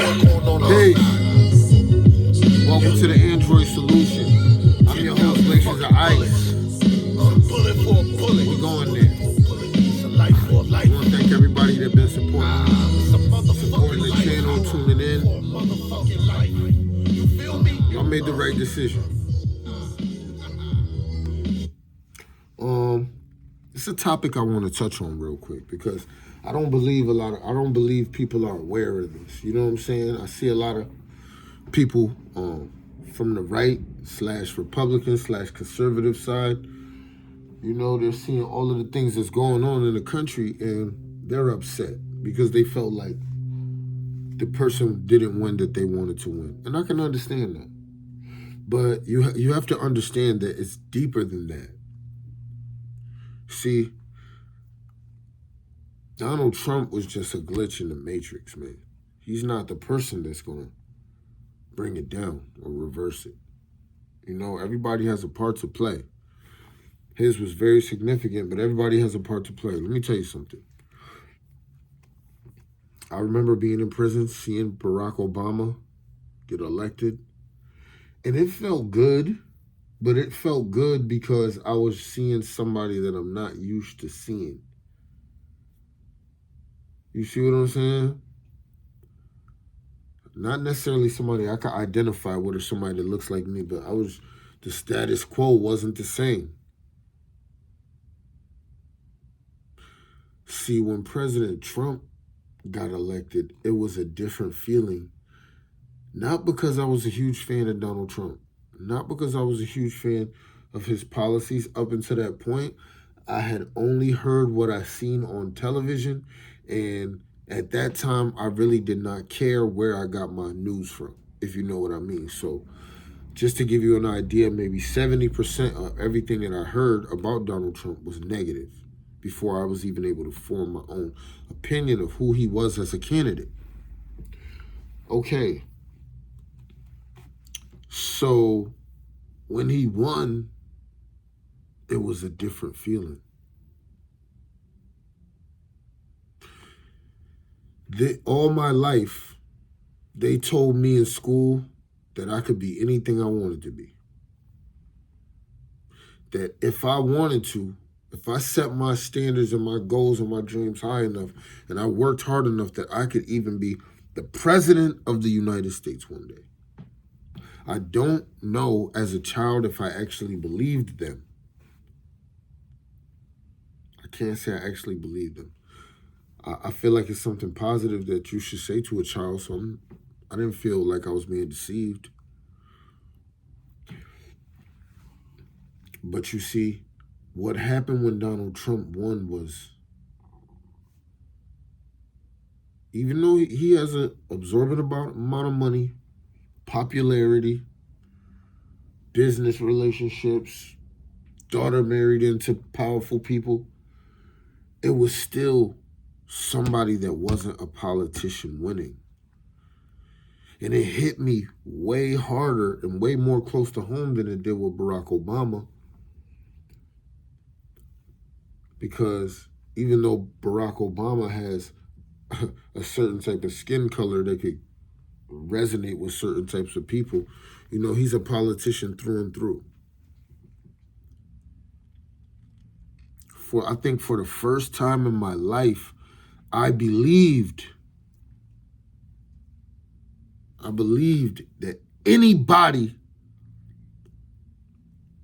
Hey, welcome to the Android Solution. I'm your host, Glaciers of Ice. We going there. I want to thank everybody that been supporting the channel, tuning in. Y'all made the right decision. It's a topic I want to touch on real quick because I don't believe people are aware of this. You know what I'm saying? I see a lot of people from the right / Republican / conservative side. You know, they're seeing all of the things that's going on in the country and they're upset because they felt like the person didn't win that they wanted to win. And I can understand that. But you have to understand that it's deeper than that. See, Donald Trump was just a glitch in the matrix, man. He's not the person that's going to bring it down or reverse it. You know, everybody has a part to play. His was very significant, but everybody has a part to play. Let me tell you something. I remember being in prison, seeing Barack Obama get elected. And it felt good, but it felt good because I was seeing somebody that I'm not used to seeing. You see what I'm saying? Not necessarily somebody I could identify with or somebody that looks like me, but the status quo wasn't the same. See, when President Trump got elected, it was a different feeling. Not because I was a huge fan of Donald Trump. Not because I was a huge fan of his policies up until that point. I had only heard what I seen on television, and at that time, I really did not care where I got my news from, if you know what I mean. So just to give you an idea, maybe 70% of everything that I heard about Donald Trump was negative before I was even able to form my own opinion of who he was as a candidate. Okay. So when he won, it was a different feeling. All my life, they told me in school that I could be anything I wanted to be. That if I wanted to, if I set my standards and my goals and my dreams high enough, and I worked hard enough, that I could even be the president of the United States one day. I don't know as a child if I actually believed them. I can't say I actually believed them. I feel like it's something positive that you should say to a child, so I didn't feel like I was being deceived. But you see, what happened when Donald Trump won was, even though he has an absorbent amount of money, popularity, business relationships, daughter married into powerful people, it was still somebody that wasn't a politician winning. And it hit me way harder and way more close to home than it did with Barack Obama. Because even though Barack Obama has a certain type of skin color that could resonate with certain types of people, you know, he's a politician through and through. I think for the first time in my life, I believed that anybody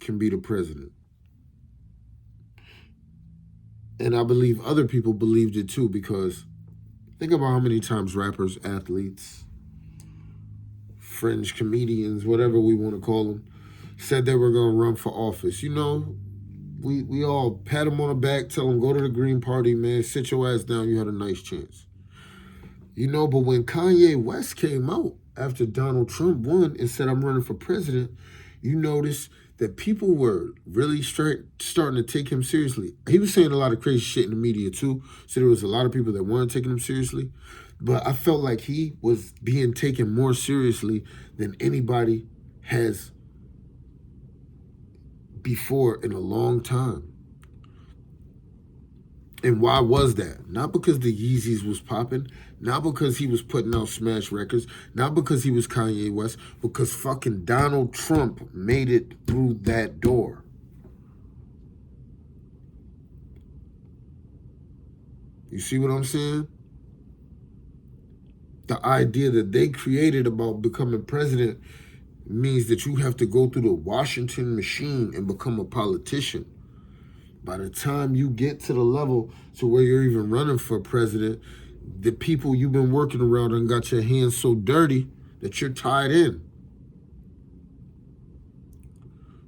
can be the president. And I believe other people believed it too, because think about how many times rappers, athletes, fringe comedians, whatever we want to call them, said they were going to run for office. You know, we all pat them on the back, tell them, go to the Green Party, man, sit your ass down, you had a nice chance. You know, but when Kanye West came out after Donald Trump won and said, I'm running for president, you notice that people were really starting to take him seriously. He was saying a lot of crazy shit in the media too, so there was a lot of people that weren't taking him seriously. But I felt like he was being taken more seriously than anybody has before in a long time. And why was that? Not because the Yeezys was popping, not because he was putting out smash records, not because he was Kanye West, because fucking Donald Trump made it through that door. You see what I'm saying? The idea that they created about becoming president means that you have to go through the Washington machine and become a politician. By the time you get to the level to where you're even running for president, the people you've been working around and got your hands so dirty that you're tied in.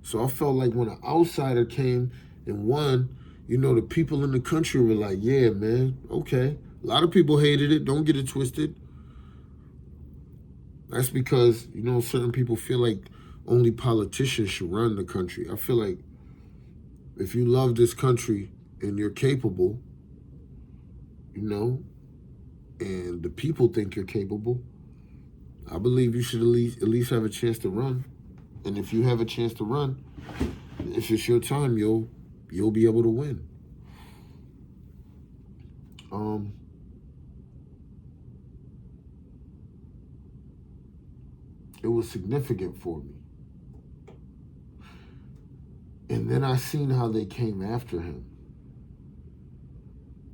So I felt like when an outsider came and won, you know, the people in the country were like, yeah, man, okay. A lot of people hated it. Don't get it twisted. That's because, you know, certain people feel like only politicians should run the country. I feel like if you love this country and you're capable, you know, and the people think you're capable, I believe you should at least have a chance to run. And if you have a chance to run, if it's your time, you'll be able to win. It was significant for me. And then I seen how they came after him.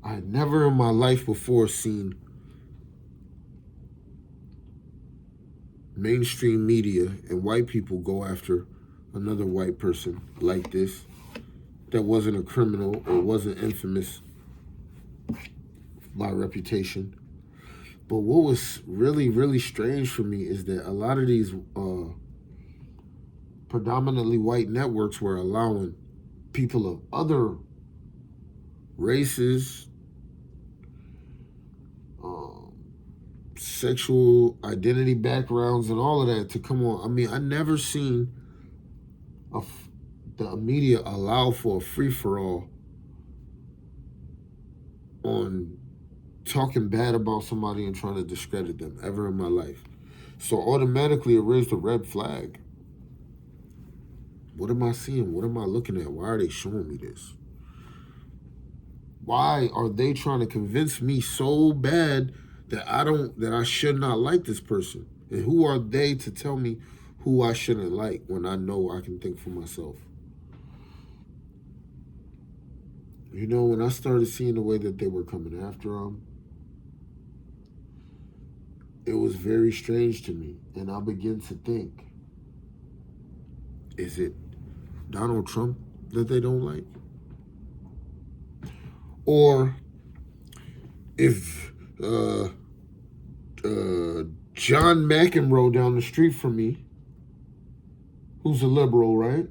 I had never in my life before seen mainstream media and white people go after another white person like this that wasn't a criminal or wasn't infamous by reputation. But what was really, really strange for me is that a lot of these predominantly white networks were allowing people of other races, sexual identity backgrounds, and all of that to come on. I mean, I never seen the media allow for a free-for-all on talking bad about somebody and trying to discredit them ever in my life. So automatically it raised a red flag. What am I seeing? What am I looking at? Why are they showing me this? Why are they trying to convince me so bad that I should not like this person? And who are they to tell me who I shouldn't like when I know I can think for myself? You know, when I started seeing the way that they were coming after him, it was very strange to me. And I began to think, is it Donald Trump that they don't like? Or if John McEnroe down the street from me, who's a liberal, right?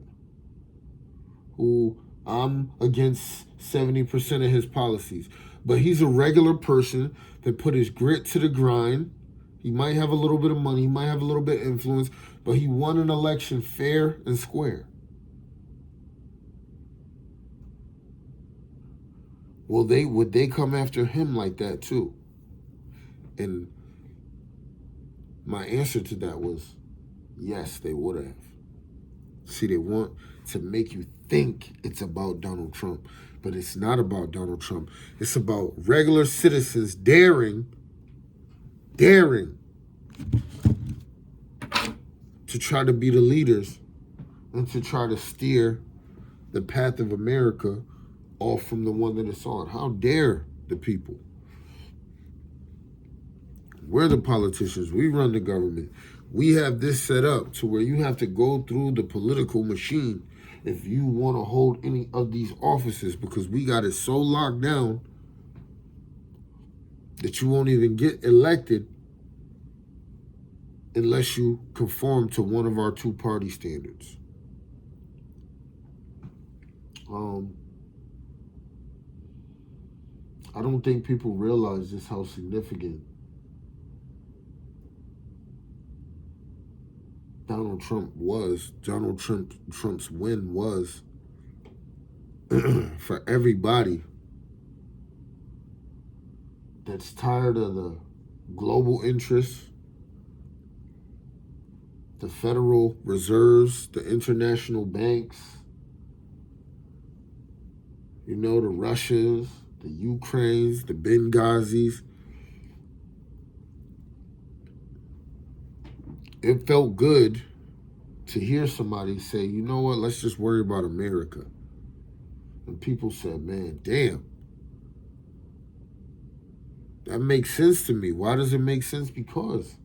Who I'm against 70% of his policies. But he's a regular person that put his grit to the grind. He might have a little bit of money, he might have a little bit of influence, but he won an election fair and square. Well, would they come after him like that too? And my answer to that was, yes, they would have. See, they want to make you think it's about Donald Trump, but it's not about Donald Trump. It's about regular citizens daring to try to be the leaders and to try to steer the path of America off from the one that it's on. How dare the people? We're the politicians. We run the government. We have this set up to where you have to go through the political machine if you want to hold any of these offices, because we got it so locked down that you won't even get elected unless you conform to one of our two-party standards. I don't think people realize just how significant Donald Trump's win was for everybody that's tired of the global interests, the Federal Reserves, the international banks, you know, the Russians, the Ukraines, the Benghazis. It felt good to hear somebody say, you know what, let's just worry about America. And people said, man, damn. That makes sense to me. Why does it make sense? Because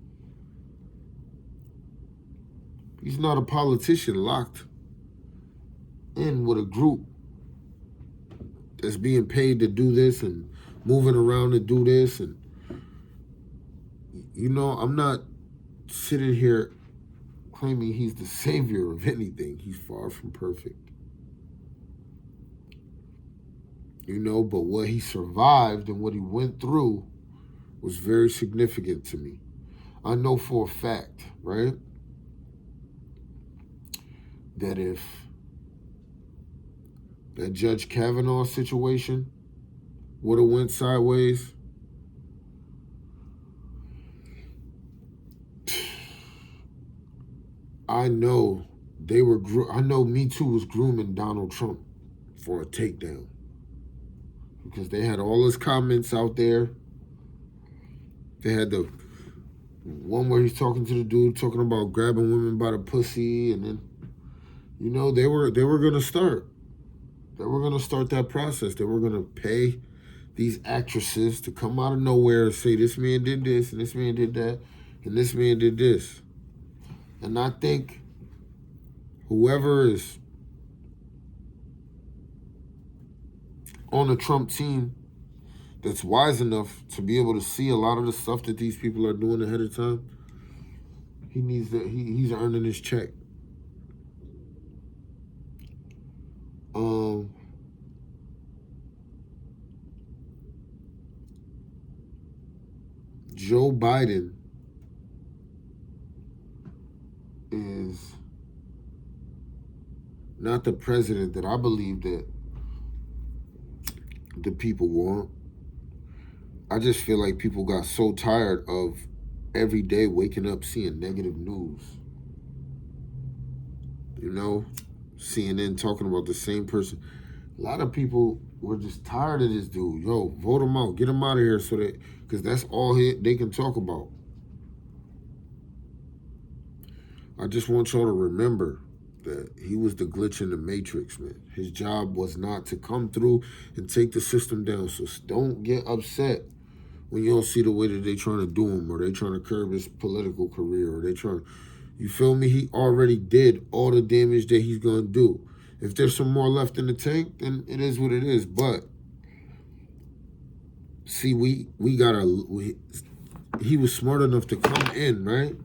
he's not a politician locked in with a group that's being paid to do this and moving around to do this. And, you know, I'm not sitting here claiming he's the savior of anything. He's far from perfect. You know, but what he survived and what he went through was very significant to me. I know for a fact, right, that if that Judge Kavanaugh situation would have went sideways, I know I know Me Too was grooming Donald Trump for a takedown. Because they had all his comments out there. They had the one where he's talking to the dude, talking about grabbing women by the pussy, and then, you know, they were gonna start. They were gonna start that process. They were gonna pay these actresses to come out of nowhere and say, this man did this, and this man did that, and this man did this. And I think whoever is on the Trump team that's wise enough to be able to see a lot of the stuff that these people are doing ahead of time, he's earning his check. Joe Biden is not the president that I believe that the people want. I just feel like people got so tired of every day waking up seeing negative news. You know, CNN talking about the same person. A lot of people were just tired of this dude. Yo, vote him out. Get him out of here so that, because that's all they can talk about. I just want y'all to remember that he was the glitch in the matrix, man. His job was not to come through and take the system down. So don't get upset when you don't see the way that they trying to do him, or they trying to curb his political career, or they trying to, you feel me? He already did all the damage that he's going to do. If there's some more left in the tank, then it is what it is. But see, he was smart enough to come in, right?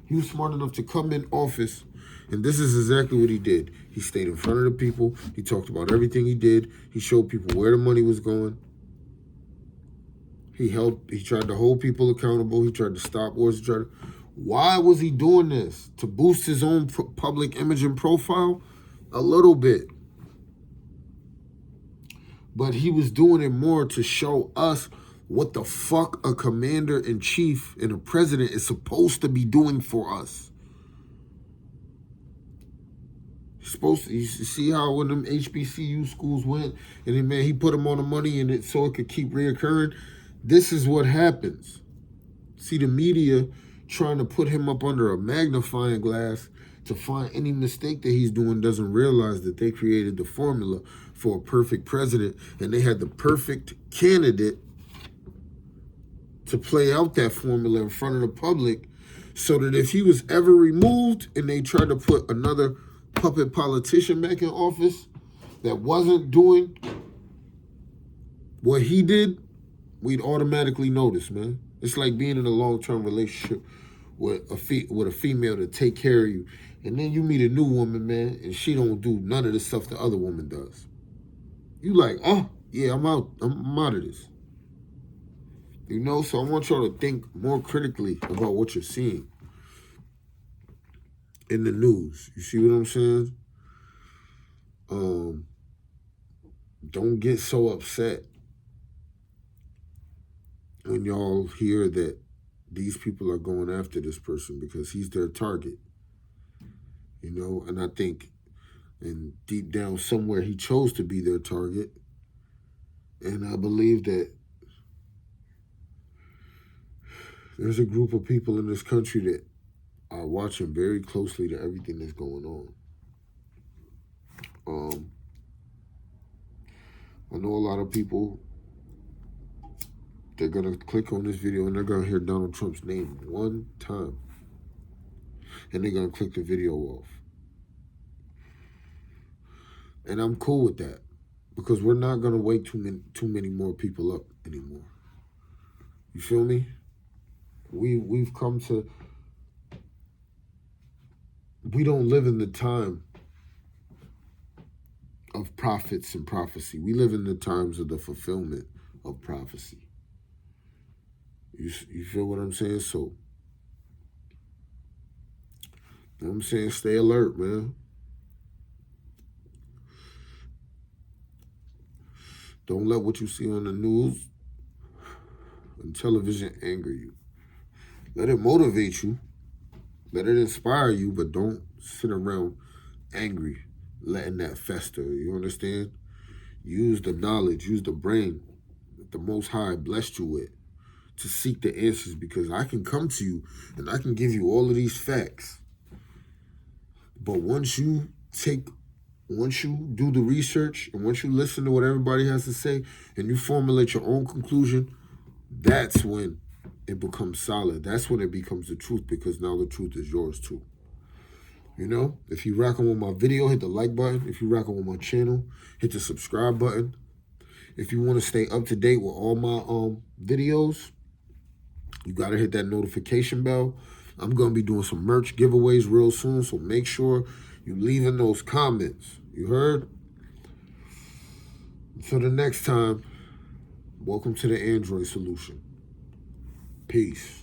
He was smart enough to come in office, and this is exactly what he did. He stayed in front of the people. He talked about everything he did. He showed people where the money was going. He tried to hold people accountable. He tried to stop wars. Why was he doing this? To boost his own public image and profile? A little bit. But he was doing it more to show us what the fuck a commander-in-chief and a president is supposed to be doing for us. You see how when them HBCU schools went, and then, man, he put them on the money and so it could keep reoccurring. This is what happens. See, the media trying to put him up under a magnifying glass to find any mistake that he's doing, doesn't realize that they created the formula for a perfect president, and they had the perfect candidate to play out that formula in front of the public, so that if he was ever removed and they tried to put another puppet politician back in office that wasn't doing what he did, we'd automatically notice, man. It's like being in a long-term relationship with a female to take care of you, and then you meet a new woman, man, and she don't do none of the stuff the other woman does. You like, oh, yeah, I'm out of this. You know, so I want y'all to think more critically about what you're seeing in the news. You see what I'm saying? Don't get so upset when y'all hear that these people are going after this person because he's their target. You know, and I think, and deep down somewhere, he chose to be their target. And I believe that there's a group of people in this country that are watching very closely to everything that's going on. I know a lot of people, they're going to click on this video and they're going to hear Donald Trump's name one time. And they're going to click the video off. And I'm cool with that. Because we're not going to wake too many more people up anymore. You feel me? We've come to... We don't live in the time of prophets and prophecy. We live in the times of the fulfillment of prophecy. You feel what I'm saying? So, you know what I'm saying? Stay alert, man. Don't let what you see on the news and television anger you. Let it motivate you. Let it inspire you, but don't sit around angry, letting that fester. You understand? Use the knowledge, use the brain that the Most High blessed you with to seek the answers, because I can come to you and I can give you all of these facts. But once you do the research and once you listen to what everybody has to say and you formulate your own conclusion, that's when it becomes solid. That's when it becomes the truth, because now the truth is yours too. You know, if you rocking with my video, hit the like button. If you rocking with my channel, hit the subscribe button. If you want to stay up to date with all my videos, you got to hit that notification bell. I'm going to be doing some merch giveaways real soon, so make sure you leave in those comments. You heard? Until the next time, welcome to the Android Solution. Peace.